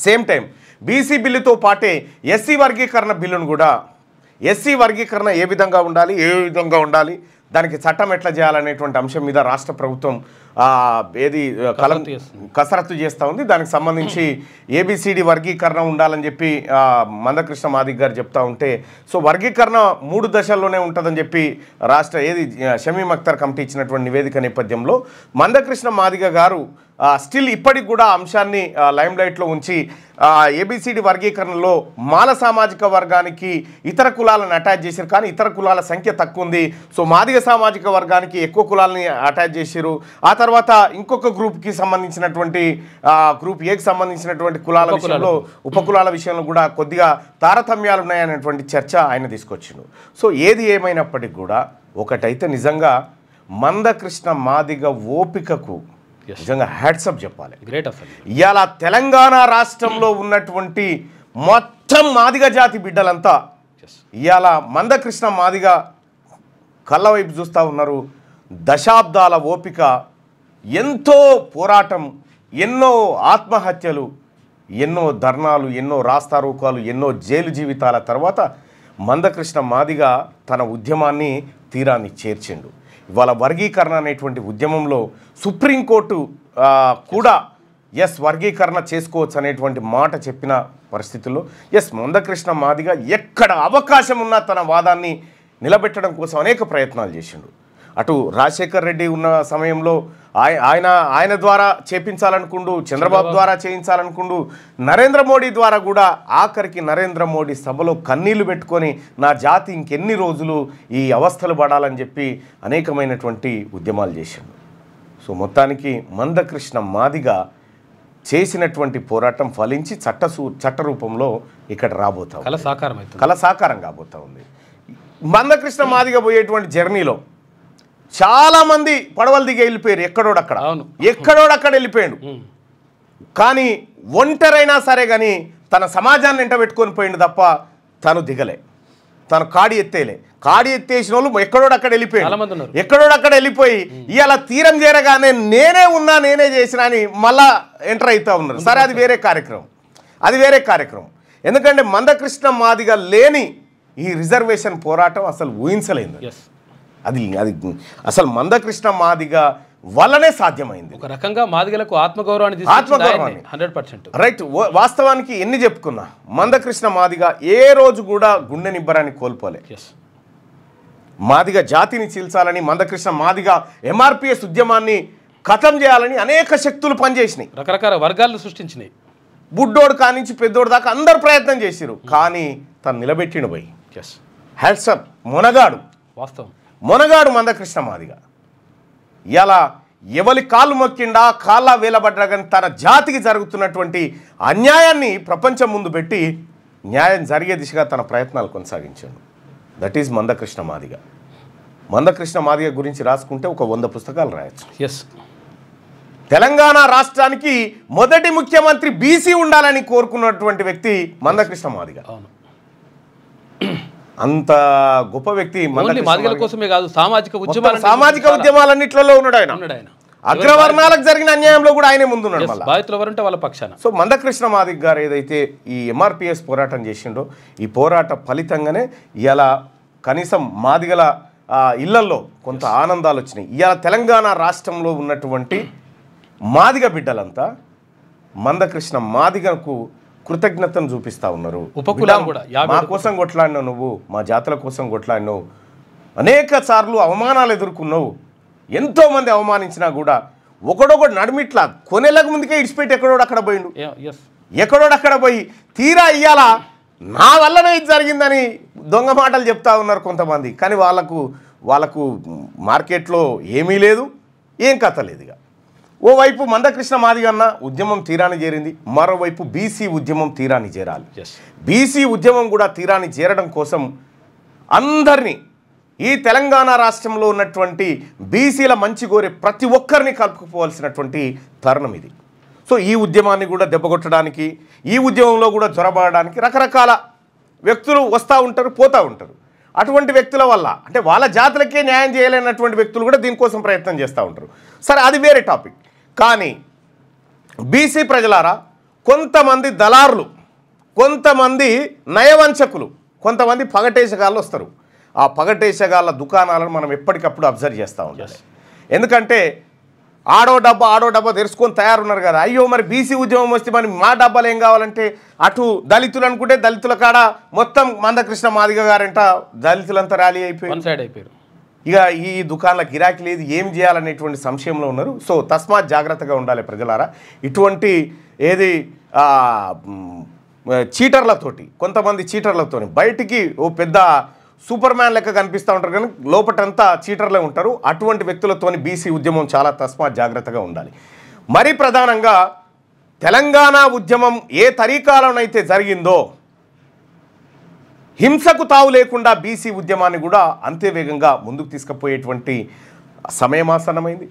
Same time BC బిల్లుతో పాటే SC వర్గీకరణ బిల్లును కూడా ఎస్సీ వర్గీకరణ ఏ విధంగా ఉండాలి దానికి చట్టం ఎట్లా చేయాలనేటువంటి అంశం మీద రాష్ట్ర ప్రభుత్వం కసరత్తు చేస్తూ ఉంది. దానికి సంబంధించి ఏబిసిడి వర్గీకరణ ఉండాలని చెప్పి మందకృష్ణ మాదిగ గారు చెప్తా ఉంటే సో వర్గీకరణ 3 దశల్లోనే ఉంటుందని చెప్పి షమీమ్ అఖ్తర్ కమిటీ ఇచ్చినటువంటి నివేదిక నేపథ్యంలో మందకృష్ణ మాదిగ గారు స్టిల్ ఇప్పటికి కూడా అంశాన్ని లైమ్ లైట్లో ఉంచి ఏబిసిడి వర్గీకరణలో మాల సామాజిక వర్గానికి ఇతర కులాలను అటాచ్ చేశారు, కానీ ఇతర కులాల సంఖ్య తక్కువ ఉంది. సో మాదిగ సామాజిక వర్గానికి ఎక్కువ కులాలని అటాచ్ చేశారు. ఆ తర్వాత ఇంకొక గ్రూప్కి సంబంధించినటువంటి గ్రూప్ ఏకి సంబంధించినటువంటి కులాల విషయంలో ఉపకులాల విషయంలో కూడా కొద్దిగా తారతమ్యాలు ఉన్నాయనేటువంటి చర్చ ఆయన తీసుకొచ్చిండు. సో ఏది ఏమైనప్పటికీ కూడా ఒకటైతే నిజంగా మందకృష్ణ మాదిగ ఓపికకు నిజంగా హ్యాట్సప్ చెప్పాలి. ఇవాళ తెలంగాణ రాష్ట్రంలో ఉన్నటువంటి మొత్తం మాదిగ జాతి బిడ్డలంతా ఇవాళ మందకృష్ణ మాదిగ కళ్ళ వైపు చూస్తూ ఉన్నారు. దశాబ్దాల ఓపిక, ఎంతో పోరాటం, ఎన్నో ఆత్మహత్యలు, ఎన్నో ధర్నాలు, ఎన్నో రాస్తారోకాలు, ఎన్నో జైలు జీవితాల తర్వాత మందకృష్ణ మాదిగ తన ఉద్యమాన్ని తీరాన్ని చేర్చిండు. ఇవాళ వర్గీకరణ అనేటువంటి ఉద్యమంలో సుప్రీంకోర్టు కూడా వర్గీకరణ చేసుకోవచ్చు అనేటువంటి మాట చెప్పిన పరిస్థితుల్లో మందకృష్ణ మాదిగ ఎక్కడ అవకాశం ఉన్నా తన వాదాన్ని నిలబెట్టడం కోసం అనేక ప్రయత్నాలు చేసిండు. అటు రాజశేఖర్ రెడ్డి ఉన్న సమయంలో ఆయన ద్వారా చేపించాలనుకుండు, చంద్రబాబు ద్వారా చేయించాలనుకుండు, నరేంద్ర మోడీ ద్వారా కూడా ఆఖరికి నరేంద్ర మోడీ సభలో కన్నీళ్లు పెట్టుకొని నా జాతి ఇంకెన్ని రోజులు ఈ అవస్థలు పడాలని చెప్పి అనేకమైనటువంటి ఉద్యమాలు చేసిండు. సో మొత్తానికి మందకృష్ణ మాదిగ చేసినటువంటి పోరాటం ఫలించి చట్ట రూపంలో ఇక్కడ రాబోతా ఉంది, కళ సాకారం కాబోతా ఉంది. మందకృష్ణ మాదిగ పోయేటువంటి జర్నీలో చాలామంది పడవలు దిగి వెళ్ళిపోయారు, ఎక్కడోడక్కడ వెళ్ళిపోయాడు. కానీ ఒంటరైనా సరే కానీ తన సమాజాన్ని ఎంట పెట్టుకొని పోయిండు తప్ప తను దిగలే, తను కాడి ఎత్తేసిన వాళ్ళు ఎక్కడోడక్కడ వెళ్ళిపోయి ఇవాళ తీరం చేరగానే నేనే చేసిన అని మళ్ళా ఎంటర్ అవుతా ఉన్నారు. సరే అది వేరే కార్యక్రమం. ఎందుకంటే మందకృష్ణ మాదిగ లేని ఈ రిజర్వేషన్ పోరాటం అసలు ఊహించలేదు. అది అసలు మందకృష్ణ మాదిగ వల్లనే సాధ్యమైంది. ఒక రకంగా మాదిగలకు ఆత్మగౌరవాన్ని 100% రైట్. వాస్తవానికి ఎన్ని చెప్పుకున్నా మందకృష్ణ మాదిగ ఏ రోజు కూడా గుండె నిబ్బరాన్ని కోల్పోలే. మాదిగ జాతిని చీల్చాలని మందకృష్ణ మాదిగ ఎంఆర్పిఎస్ ఉద్యమాన్ని ఖతం చేయాలని అనేక శక్తులు పనిచేసినాయి, రకరకాల వర్గాలను సృష్టించినాయి. బుడ్డోడు కానించి పెద్దోడు దాకా అందరు ప్రయత్నం చేసిరు, కానీ తను నిలబెట్టిన పోయి హ్యాట్సప్ మొనగాడు మందకృష్ణ మాదిగ. ఇలా ఎవరి కాళ్ళు మొక్కిండా కాళ్ళ వేలబడ్డా కానీ తన జాతికి జరుగుతున్నటువంటి అన్యాయాన్ని ప్రపంచం ముందు పెట్టి న్యాయం జరిగే దిశగా తన ప్రయత్నాలు కొనసాగించాడు. That is Mandakrishna Madiga. మందకృష్ణ మాదిగ గురించి రాసుకుంటే ఒక 100 పుస్తకాలు రాయొచ్చు. తెలంగాణ రాష్ట్రానికి మొదటి ముఖ్యమంత్రి బీసీ ఉండాలని కోరుకున్నటువంటి వ్యక్తి మందకృష్ణ మాదిగ. అంత గొప్ప వ్యక్తి. మాదిగల కోసమే కాదు, సామాజిక ఉద్యమాలన్నింటిలో ఉన్నాడు ఆయన. అగ్రవర్ణాలకు జరిగిన అన్యాయంలో కూడా ఆయనే ముందున్నాడు. బాధితులు ఎవరంటే వాళ్ళ పక్షాన. సో మందకృష్ణ మాదిగ గారు ఏదైతే ఈ ఎంఆర్పిఎస్ పోరాటం చేసిండో ఈ పోరాట ఫలితంగానే ఇలా కనీసం మాదిగల ఇళ్లలో కొంత ఆనందాలు వచ్చినాయి. ఇవాళ తెలంగాణ రాష్ట్రంలో ఉన్నటువంటి మాదిగ బిడ్డలంతా మందకృష్ణ మాదిగకు కృతజ్ఞతను చూపిస్తూ ఉన్నారు. మా కోసం కొట్లాడినావు నువ్వు, మా జాతుల కోసం కొట్లాడినావు, అనేక సార్లు అవమానాలు ఎదుర్కొన్నావు, ఎంతోమంది అవమానించినా కూడా ఒకడొకడు నడిమిట్లా కొనేళ్ళకు ముందుకే ఇడిచిపెట్టి ఎక్కడోడక్కడ పోయి తీరా ఇయ్యాల నా వల్లనే ఇది జరిగిందని దొంగ మాటలు చెప్తా ఉన్నారు కొంతమంది. కానీ వాళ్ళకు మార్కెట్లో ఏమీ లేదు, ఏం కథ లేదు. ఇక ఓవైపు మందకృష్ణ మాదిగ అన్న ఉద్యమం తీరాన్ని చేరింది, మరోవైపు బీసీ ఉద్యమం తీరాన్ని చేరాలి. బీసీ ఉద్యమం కూడా తీరాన్ని చేరడం కోసం అందరినీ ఈ తెలంగాణ రాష్ట్రంలో ఉన్నటువంటి బీసీల మంచి కోరే ప్రతి ఒక్కరిని కలుపుకోవాల్సినటువంటి తరుణం ఇది. సో ఈ ఉద్యమాన్ని కూడా దెబ్బకొట్టడానికి, ఈ ఉద్యమంలో కూడా జొరబడడానికి రకరకాల వ్యక్తులు వస్తూ ఉంటారు, పోతూ ఉంటారు. అటువంటి వ్యక్తుల వల్ల అంటే వాళ్ళ జాతులకే న్యాయం చేయలేనటువంటి వ్యక్తులు కూడా దీనికోసం ప్రయత్నం చేస్తూ ఉంటారు. సరే అది వేరే టాపిక్. కానీ బీసీ ప్రజలారా, కొంతమంది దళారులు, కొంతమంది నయవంచకులు, కొంతమంది పగటేసగాళ్ళు వస్తారు. ఆ పగటేసగాళ్ళ దుకాణాలను మనం ఎప్పటికప్పుడు అబ్జర్వ్ చేస్తూ ఉండాలి. ఎందుకంటే ఆడో డబ్బా తెరుచుకొని తయారున్నారు కదా. అయ్యో మరి బీసీ ఉద్యమం వస్తే మరి మా డబ్బాలు ఏం కావాలంటే అటు దళితులు అనుకుంటే దళితుల కాడ మొత్తం మందకృష్ణ మాదిగ గారంట దళితులంతా ర్యాలీ అయిపోయారు. ఇక ఈ దుకాణాల గిరాకీ లేదు, ఏం చేయాలనేటువంటి సంశయంలో ఉన్నారు. సో తస్మాత్ జాగ్రత్తగా ఉండాలి ప్రజలారా. ఇటువంటి ఏది చీటర్లతోటి, కొంతమంది చీటర్లతోని బయటికి ఓ పెద్ద సూపర్ మ్యాన్ లెక్క కనిపిస్తూ ఉంటారు కానీ లోపటంతా చీటర్లే ఉంటారు. అటువంటి వ్యక్తులతోని బీసీ ఉద్యమం చాలా తస్మాత్ జాగ్రత్తగా ఉండాలి. మరి ప్రధానంగా తెలంగాణ ఉద్యమం ఏ తరీకాలోనైతే జరిగిందో హింసకు తావు లేకుండా బీసీ ఉద్యమాన్ని కూడా అంతే వేగంగా ముందుకు తీసుకుపోయేటువంటి సమయమాసన్నమైంది.